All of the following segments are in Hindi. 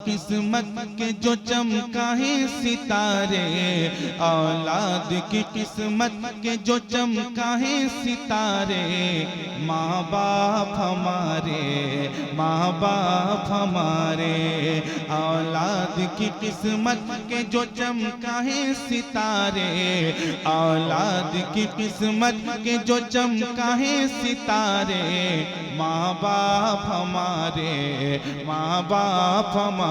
किस्मत के जो चमका है सितारे, औलाद की किस्मत के जो चमका है सितारे, माँ बाप हमारे, माँ बाप हमारे। औलाद की किस्मत के जो चमका है सितारे, औलाद की किस्मत के जो चमका है सितारे, माँ बाप हमारे, माँ बाप हमारे,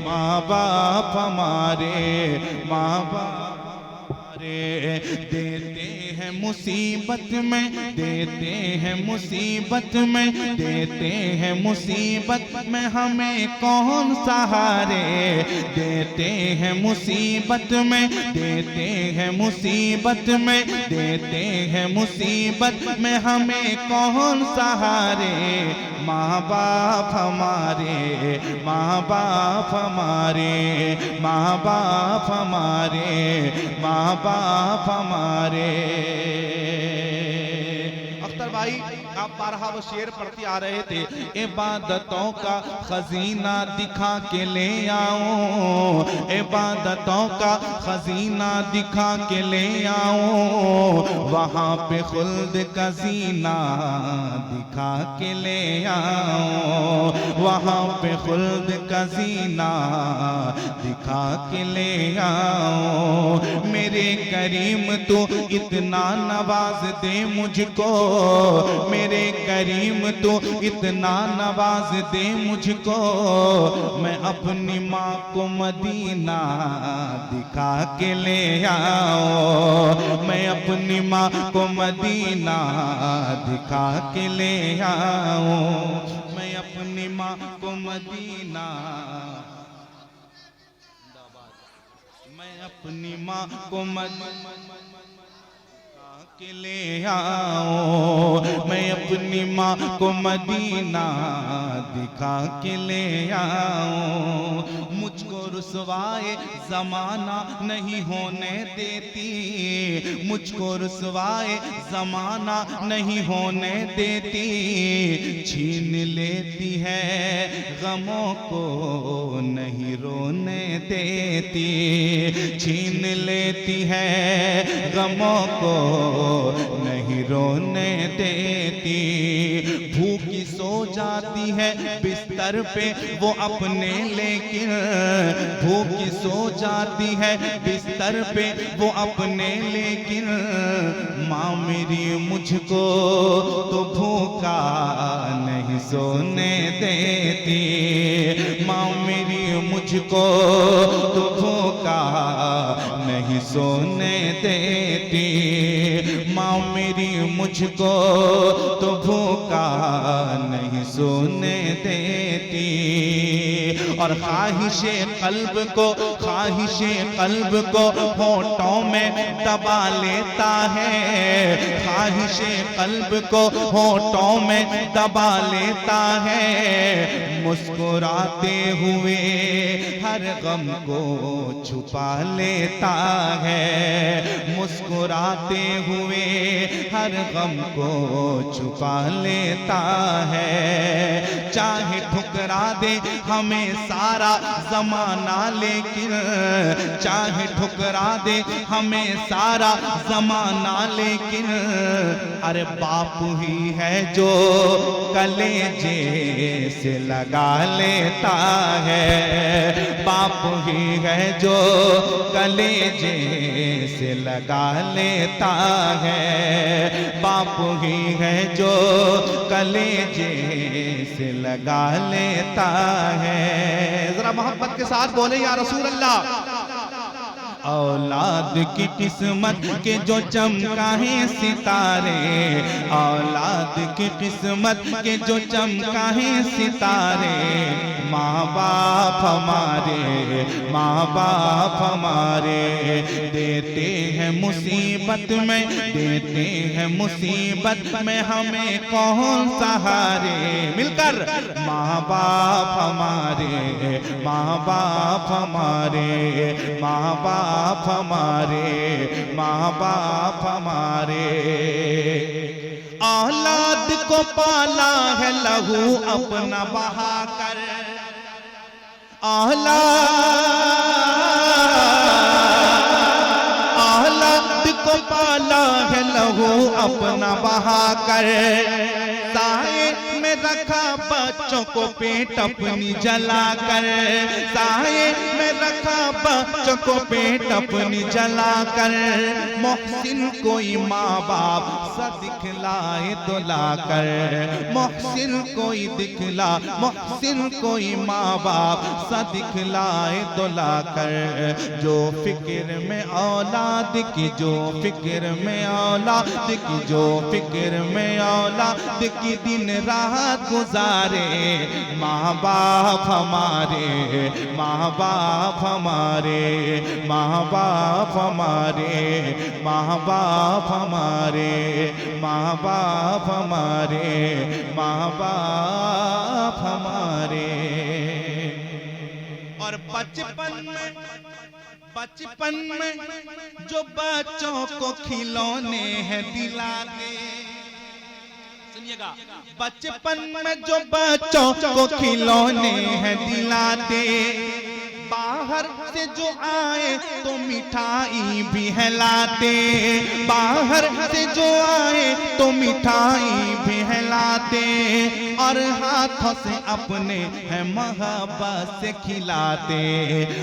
माँ बाप हमारे, माँ बाप हमारे। देते हैं मुसीबत में, देते हैं मुसीबत में, देते हैं मुसीबत में हमें कौन सहारे। देते हैं मुसीबत में, देते हैं मुसीबत में, देते हैं मुसीबत में हमें कौन सहारे। माँ बाप हमारे, माँ बाप हमारे, माँ बाप हमारे, माँ बाप हमारे। अख्तर भाई आप बारहा वो शेर पढ़ते आ रहे थे, इबादतों का खजीना दिखा के ले आओ, इबादतों का खजीना दिखा के ले आओ, वहाँ पे खुल्द का जीना दिखा के ले आओ, वहाँ पे खुल्द का जीना दिखा के ले आओ। मेरे करीम तू इतना नवाज दे मुझको, मेरे करीम तू इतना नवाज दे मुझको, मैं अपनी माँ को मदीना दिखा के ले आओ, मैं अपनी माँ को मदीना दिखा के ले आओ, मैं अपनी माँ को मदीना, मैं अपनी माँ को मदीना के ले आओ, मैं अपनी माँ को मदीना दिखा के ले आओ। मुझको रुसवाए ज़माना नहीं होने देती, मुझको रुसवाए ज़माना नहीं होने देती, छीन लेती है गमों को नहीं रोने देती, छीन लेती है गमों को नहीं रोने देती। भूखी सो जाती है बिस्तर पे वो अपने, लेकिन भूखी सो जाती है बिस्तर पे वो अपने, लेकिन माँ मेरी मुझको तो भूखा नहीं सोने देती, माँ मेरी मुझको तो भूखा नहीं सोने देती, माँ मेरी मुझको तो भूखा नहीं सोने देती। और ख्वाहिशे कल्ब को, ख्वाहिशे कल्ब को होठों में दबा लेता है, ख्वाहिशे कल्ब को होठों में दबा लेता है, मुस्कुराते हुए हर गम को छुपा लेता है, मुस्कुराते हुए हर गम को छुपा लेता है। चाहे ठुकरा दे हमें सारा जमाना, लेकिन चाहे ठुकरा दे हमें सारा जमाना, लेकिन अरे बाप ही है जो कलेजे से लगा लेता है, बाप ही है जो कलेजे से लगा लेता है, बाप ही है जो कलेजे से लगा लेता है। जरा मोहब्बत के साथ बोले या रसूल अल्लाह। औलाद की किस्मत के जो चमका है सितारे, औलाद की किस्मत के जो चमका है सितारे, माँ बाप हमारे, माँ बाप हमारे। देते हैं मुसीबत में, देते हैं मुसीबत में हमें कौन सहारे। मिलकर माँ बाप हमारे, माँ बाप हमारे, माँ बाप हमारे, माँ बाप हमारे। औलाद को पाला है लहू अपना बहा कर, औलाद को पाला है लहू अपना बहा कर, साए में रखा बच्चों को पेट अपनी जला कर, साए में रखा बच्चों को पेट अपनी जला कर, मोहसिन कोई माँ बाप सा दिखलाए तो ला कर, मोहसिन कोई दिखला, मोहसिन कोई माँ बाप सा दिखलाए तो ला कर, जो फिक्र में औलाद की, जो फिक्र में औलाद की, जो फिक्र में औलाद की दिन रात गुजारे, माँ बाप हमारे, माँ बाप हमारे, माँ बाप हमारे, माँ बाप हमारे, माँ बाप हमारे, माँ बाप हमारे। और बचपन में जो बच्चों को खिलौने हैं दिलाते, सुनिएगा, बचपन में जो बच्चों को खिलौने हैं दिलाते, बाहर से जो आए तो मिठाई भी हिलाते, बाहर से जो आए तो मिठाई भी हिलाते, और हाथों से अपने है मोहब्बत से खिलाते,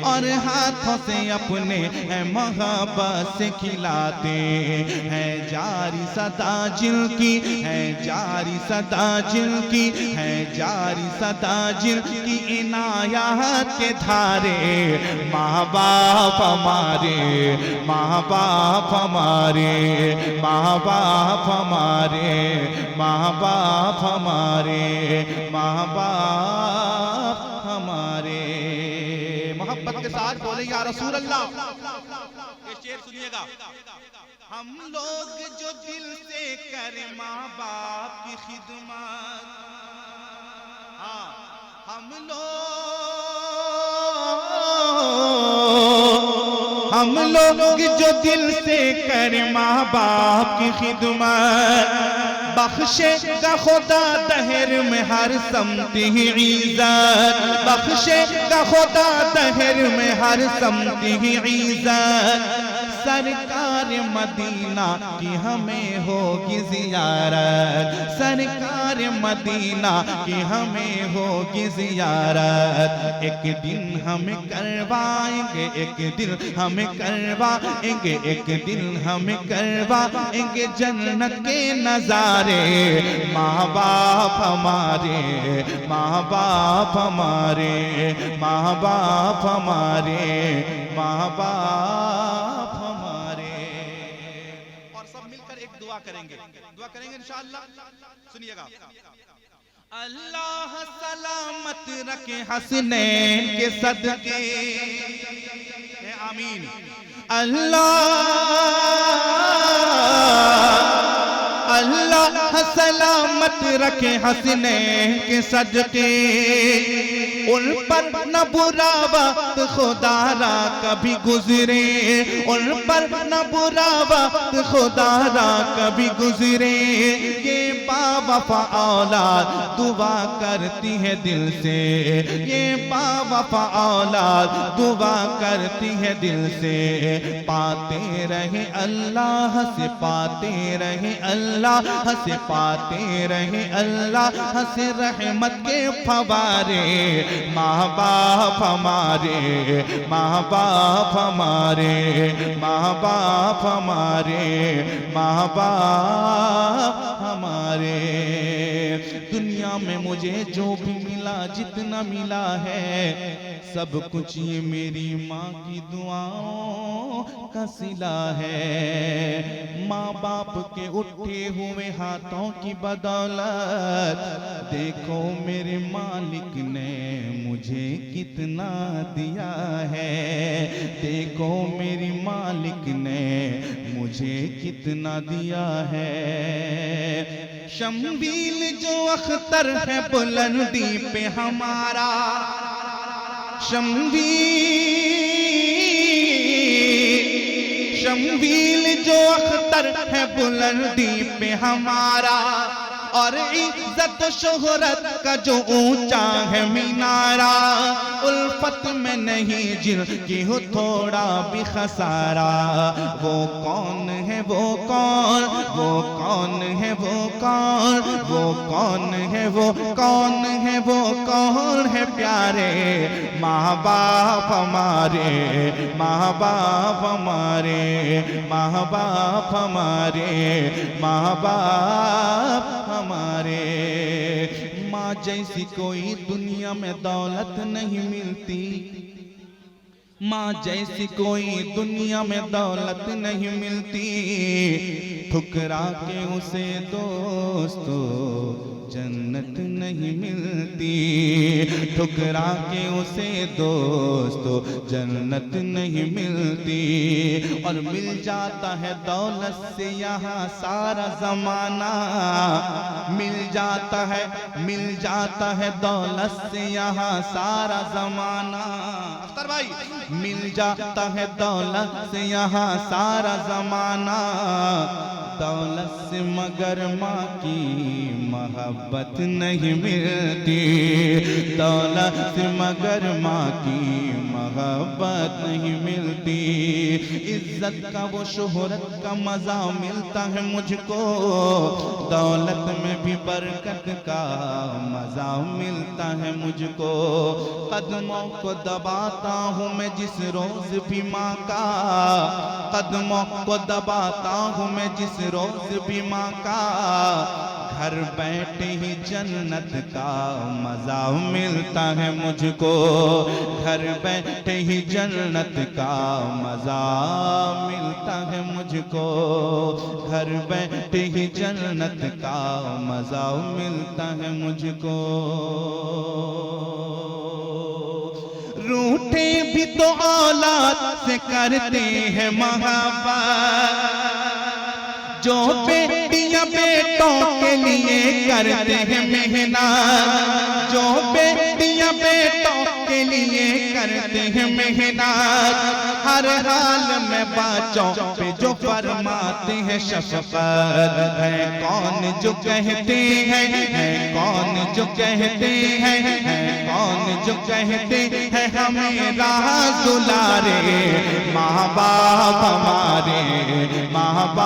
और हाथों से अपने है मोहब्बत से खिलाते, है जारी सदा जिनकी, है जारी सदा जिनकी, है जारी सदा जिनकी इनायत के धारे, माँ बाप हमारे, माँ बाप हमारे, माँ बाप हमारे, माँ बाप हमारे, माँ बाप हमारे। मोहब्बत के साथ बोले या रसूल अल्लाह। ये शेर सुनिएगा, हम लोग जो दिल से करें माँ बाप की खिदमत, हाँ हम लोग जो दिल से करें माँ बाप की खिदमत, बख्शेगा खुदा दहर में हर समती इज्जत, बख्शेगा खुदा दहर में हर समती इज्जत, सरकार मदीना की हमें होगी जियारत, सरकार मदीना की हमें होगी जियारत, एक दिन हम करवाएंगे, एक दिन हम करवाएंगे, एक दिन हम करवाएंगे जन्नत के नजारे, माँ बाप हमारे, माँ बाप हमारे, माँ बाप हमारे, माँ बाप हमारे। और सब मिलकर एक दुआ करेंगे, दुआ करेंगे इंशाअल्लाह। सुनिएगा, अल्लाह सलामत रखे हसनैन के सदके, आमीन। अल्लाह सलामत रखे हसनैन के सदके, उन पर न बुरा वक्त खुदारा कभी गुजरे, उन पर न बुरा वक्त खुदारा कभी गुजरे, ये बावफा औलाद दुआ करती है दिल से, ये बावफा औलाद दुआ करती है दिल से, पाते रहे अल्लाह से, पाते रहे अल्लाह से, पाते रहे अल्लाह से रहमत के फवारे, माँ बाप हमारे, माँ बाप हमारे, माँ बाप हमारे, माँ बाप हमारे। दुनिया में मुझे जो भी मिला, जितना मिला है, सब कुछ ये मेरी माँ की दुआओं का सिला है, माँ बाप के उठे हुए हाथों की बदौलत, देखो मेरे मालिक ने मुझे कितना दिया है, देखो मेरी मालिक ने मुझे कितना दिया है। शम्बील जो अख्तर है बुलंदी पे हमारा, शम्बील जो अख्तर है बुलंदी पे हमारा, और इज्जत शोहरत का जो ऊंचा है मीनारा, उल्फत मोहब्बत में नहीं जिनकी हो थोड़ा भी खसारा। वो कौन है, वो कौन, वो कौन है, वो कौन, वो कौन है, वो कौन है, वो कौन है प्यारे माँ बाप हमारे, माँ बाप हमारे, माँ बाप हमारे, माँ बाप हमारे। माँ जैसी कोई दुनिया में दौलत नहीं मिलती, माँ जैसी कोई दुनिया में दौलत नहीं मिलती। ठुकरा के उसे दोस्तों जन्नत नहीं मिलती, ठुकरा के उसे दोस्तों जन्नत नहीं मिलती। और मिल जाता है दौलत से यहाँ सारा जमाना, मिल जाता है, मिल जाता है दौलत से यहाँ सारा जमाना। अख्तर भाई, मिल जाता है दौलत से यहाँ सारा जमाना। दौलत से मगर माँ की मोहब्बत नहीं मिलती, दौलत से मगर माँ की मोहब्बत नहीं मिलती। इज्जत का वो शोहरत का मजा मिलता है मुझको, दौलत में भी बरकत का मजा मिलता है मुझको। कदमों को दबाता हूँ मैं जिस रोज भी माँ का, कदमों को दबाता हूँ मैं जिस रोज भी माँ का। घर बैठे ही जन्नत का मजा मिलता है मुझको, घर बैठे ही जन्नत का मजा मिलता है मुझको, घर बैठे ही जन्नत का मजा मिलता है मुझको। रूठे भी तो औलाद से करते हैं मोहब्बत, जो बेटियां बेटों के लिए करते हैं मेहनत, जो बेटियां बेटों के लिए करते हैं मेहनत। हर हाल में बच्चों पे जो फरमाते हैं शफकत, है कौन जो कहते हैं, है कौन जो कहते हैं, है कौन जो कहते हैं हमें राह दुलारे माँ बाप हमारे, माँ बाप